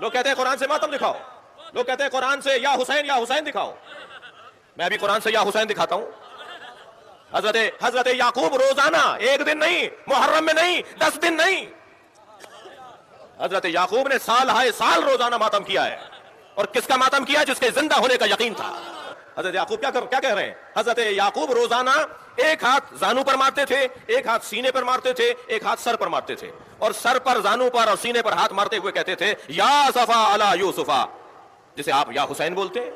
لوگ کہتے ہیں قرآن سے ماتم دکھاؤ، لوگ کہتے ہیں قرآن سے یا حسین دکھاؤ. میں بھی قرآن سے یا حسین دکھاتا ہوں. حضرت یعقوب روزانہ، ایک دن نہیں، محرم میں نہیں، 10 دن نہیں، حضرت یعقوب نے سال ہائے سال روزانہ ماتم کیا ہے. اور کس کا ماتم کیا؟ جس کے زندہ ہونے کا یقین تھا. حضرت یعقوب کیا کہہ رہے ہیں؟ حضرت یعقوب روزانہ ایک ہاتھ زانو پر مارتے تھے، ایک ہاتھ سینے پر مارتے تھے، ایک ہاتھ سر پر مارتے تھے، اور سر پر، زانو پر اور سینے پر ہاتھ مارتے ہوئے کہتے تھے یا اسفا علی یوسفا، جسے آپ یا حسین بولتے ہیں.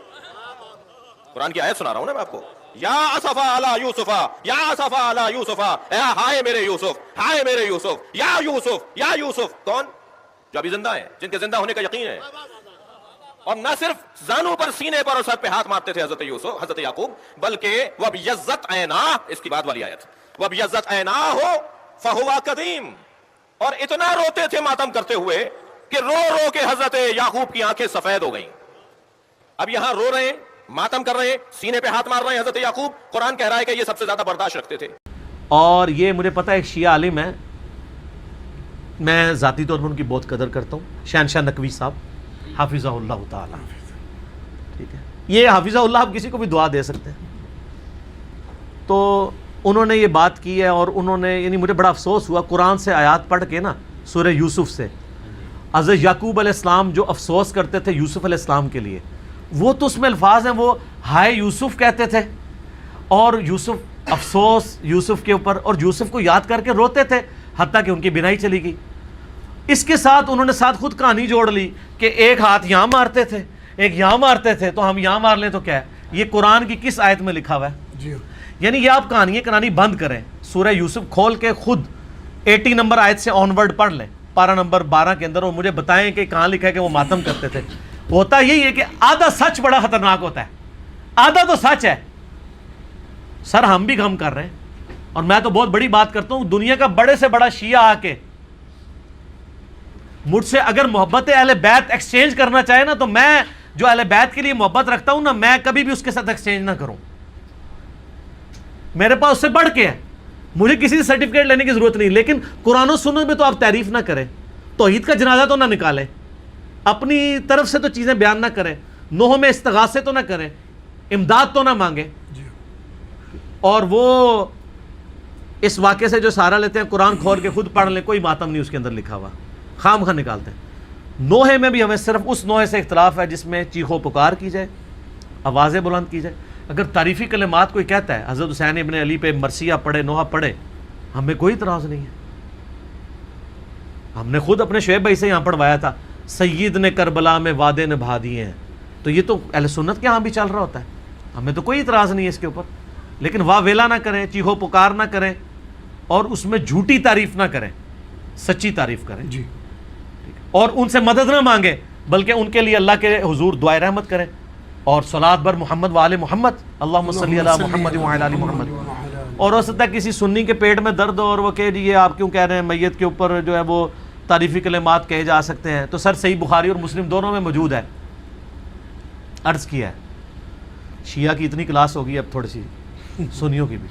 قرآن کی آیت سنا رہا ہوں نا میں آپ کو. یا اسفا علی یوسفا، یا اسفا علی یوسفا، ہائے میرے یوسف، ہائے میرے یوسف، یا یوسف، یا یوسف. کون؟ جو ابھی زندہ ہیں، جن کے زندہ ہونے کا یقین ہے. اور نہ صرف زانو پر، سینے پر اور سر پہ ہاتھ مارتے تھے حضرت یعقوب، بلکہ وَبْيَضَّتْ عَيْنَاهُ، اس کی بعد والی آیت، وَبْيَضَّتْ عَيْنَاهُ فَهُوَ قَدِيمٌ. اور اتنا روتے تھے ماتم کرتے ہوئے کہ رو رو کے حضرت یعقوب کی آنکھیں سفید ہو گئیں. اب یہاں رو رہے ہیں، ماتم کر رہے ہیں، سینے پہ ہاتھ مار رہے ہیں حضرت یعقوب. قرآن کہہ رہا ہے کہ یہ سب سے زیادہ برداشت رکھتے تھے. اور یہ مجھے پتا ہے ایک شیعہ عالم ہے، میں ذاتی طور پر ان کی بہت قدر کرتا ہوں، شہنشاہ نقوی صاحب حافظہ اللہ تعالی. ٹھیک ہے، یہ حافظہ اللہ، آپ کسی کو بھی دعا دے سکتے ہیں. تو انہوں نے یہ بات کی ہے، اور انہوں نے، یعنی مجھے بڑا افسوس ہوا قرآن سے آیات پڑھ کے نا، سورہ یوسف سے. حضرت یعقوب علیہ السلام جو افسوس کرتے تھے یوسف علیہ السلام کے لیے، وہ تو اس میں الفاظ ہیں، وہ ہائے یوسف کہتے تھے، اور یوسف افسوس یوسف کے اوپر، اور یوسف کو یاد کر کے روتے تھے، حتیٰ کہ ان کی بینائی چلی گئی. اس کے ساتھ انہوں نے ساتھ خود کہانی جوڑ لی کہ ایک ہاتھ یہاں مارتے تھے، ایک یہاں مارتے تھے، تو ہم یہاں مار لیں تو کیا ہے؟ یہ قرآن کی کس آیت میں لکھا ہوا ہے؟ یعنی یہ آپ کہانی بند کریں، سورہ یوسف کھول کے خود 80 نمبر آیت سے آنورڈ پڑھ لیں، پارہ نمبر 12 کے اندر، اور مجھے بتائیں کہ کہاں لکھا ہے کہ وہ ماتم کرتے تھے. ہوتا یہی ہے کہ آدھا سچ بڑا خطرناک ہوتا ہے، آدھا تو سچ ہے. سر ہم بھی غم کر رہے ہیں، اور میں تو بہت بڑی بات کرتا ہوں، دنیا کا بڑے سے بڑا شیعہ آ کے مجھ سے اگر محبت اہل بیت ایکسچینج کرنا چاہے نا، تو میں جو اہل بیت کے لیے محبت رکھتا ہوں نا، میں کبھی بھی اس کے ساتھ ایکسچینج نہ کروں. میرے پاس اس سے بڑھ کے ہے، مجھے کسی سے سرٹیفکیٹ لینے کی ضرورت نہیں. لیکن قرآن و سنت میں تو آپ تعریف نہ کریں، توحید کا جنازہ تو نہ نکالیں، اپنی طرف سے تو چیزیں بیان نہ کریں، نوح میں استغاثے تو نہ کریں، امداد تو نہ مانگیں. اور وہ اس واقعے سے جو سہارا لیتے ہیں، قرآن کھول کے خود پڑھ لیں، کوئی ماتم نہیں اس کے اندر لکھا ہوا، خام خواہ نکالتے ہیں. نوحے میں بھی ہمیں صرف اس نوحے سے اختلاف ہے جس میں چیخو پکار کی جائے، آوازیں بلند کی جائے. اگر تعریفی کلمات کوئی کہتا ہے، حضرت حسین ابن علی پہ مرثیہ پڑھے، نوحہ پڑھے، ہمیں کوئی اعتراض نہیں ہے. ہم نے خود اپنے شعیب بھائی سے یہاں پڑھوایا تھا، سید نے کربلا میں وعدے نبھا دیے ہیں. تو یہ تو اہل سنت کے ہاں بھی چل رہا ہوتا ہے، ہمیں تو کوئی اعتراض نہیں ہے اس کے اوپر. لیکن واہ ویلا نہ کریں، چیخو پکار نہ کریں، اور اس میں جھوٹی تعریف نہ کریں، سچی تعریف کریں. جی، اور ان سے مدد نہ مانگیں، بلکہ ان کے لیے اللہ کے حضور دعائے رحمت کریں، اور صلاۃ بر محمد و آل محمد، اللہم صلی علی محمد و علی آل محمد. اور ہو سکتا ہے کسی سنی کے پیٹ میں درد ہو، اور وہ کہے جی یہ آپ کیوں کہہ رہے ہیں، میت کے اوپر جو ہے وہ تعریفی کلمات کہے جا سکتے ہیں. تو سر صحیح بخاری اور مسلم دونوں میں موجود ہے. عرض کیا ہے، شیعہ کی اتنی کلاس ہوگی اب تھوڑی سی، سنیوں کی بھی.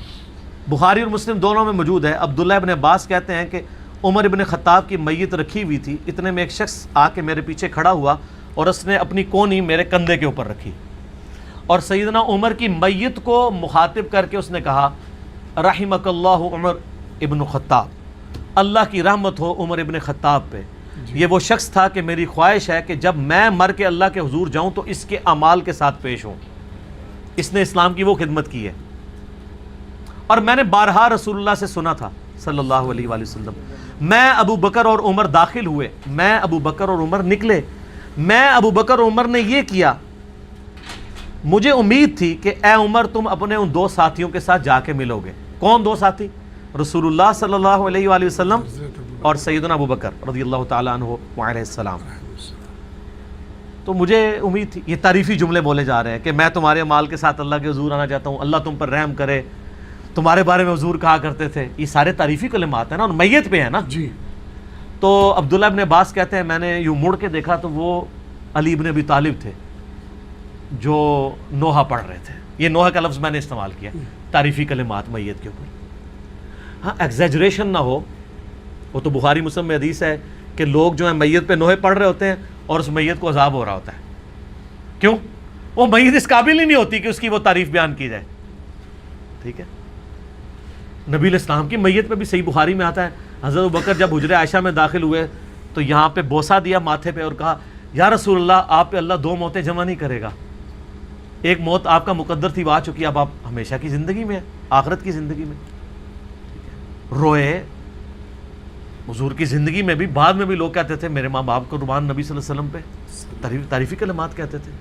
بخاری اور مسلم دونوں میں موجود ہے. عبداللہ ابن عباس کہتے ہیں کہ عمر ابن خطاب کی میت رکھی ہوئی تھی، اتنے میں ایک شخص آ کے میرے پیچھے کھڑا ہوا، اور اس نے اپنی کونی میرے کندھے کے اوپر رکھی، اور سیدنا عمر کی میت کو مخاطب کر کے اس نے کہا رحمک اللہ عمر ابن خطاب، اللہ کی رحمت ہو عمر ابن خطاب پہ. یہ وہ شخص تھا کہ میری خواہش ہے کہ جب میں مر کے اللہ کے حضور جاؤں تو اس کے اعمال کے ساتھ پیش ہوں. اس نے اسلام کی وہ خدمت کی ہے. اور میں نے بارہا رسول اللہ سے سنا تھا صلی اللہ علیہ وآلہ وسلم، میں ابو بکر اور عمر داخل ہوئے، میں ابو بکر اور عمر نکلے، میں ابو بکر اور عمر نے یہ کیا، مجھے امید تھی کہ اے عمر تم اپنے ان 2 ساتھیوں کے ساتھ جا کے ملو گے. کون 2 ساتھی؟ رسول اللہ صلی اللہ علیہ وآلہ وسلم اور سیدنا ابو بکر رضی اللہ تعالیٰ عنہ وعلیہ السلام. تو مجھے امید تھی. یہ تعریفی جملے بولے جا رہے ہیں کہ میں تمہارے اعمال کے ساتھ اللہ کے حضور آنا چاہتا ہوں، اللہ تم پر رحم کرے، تمہارے بارے میں حضور کہا کرتے تھے. یہ سارے تعریفی کلمات ہیں نا، اور میت پہ ہیں نا. جی. تو عبداللہ ابن عباس کہتے ہیں میں نے یوں مڑ کے دیکھا تو وہ علی ابن ابی طالب تھے جو نوحہ پڑھ رہے تھے. یہ نوحہ کا لفظ میں نے استعمال کیا، تعریفی کلمات میت کے اوپر. ہاں ایگزیجریشن نہ ہو، وہ تو بخاری مسلم میں حدیث ہے کہ لوگ جو ہیں میت پہ نوحے پڑھ رہے ہوتے ہیں اور اس میت کو عذاب ہو رہا ہوتا ہے. کیوں؟ وہ میت اس قابل ہی نہیں ہوتی کہ اس کی وہ تعریف بیان کی جائے. ٹھیک ہے. نبی علیہ السلام کی میت پہ بھی صحیح بخاری میں آتا ہے, حضرت ابوبکر جب حجرہ عائشہ میں داخل ہوئے تو یہاں پہ بوسہ دیا ماتھے پہ اور کہا یا رسول اللہ, آپ پہ اللہ 2 موتیں جمع نہیں کرے گا. ایک موت آپ کا مقدر تھی, وہ آ چکی, اب آپ ہمیشہ کی زندگی میں, آخرت کی زندگی میں. روئے. حضور کی زندگی میں بھی, بعد میں بھی لوگ کہتے تھے میرے ماں باپ قربان نبی صلی اللہ علیہ وسلم پہ, تعریفی کلمات کہتے تھے.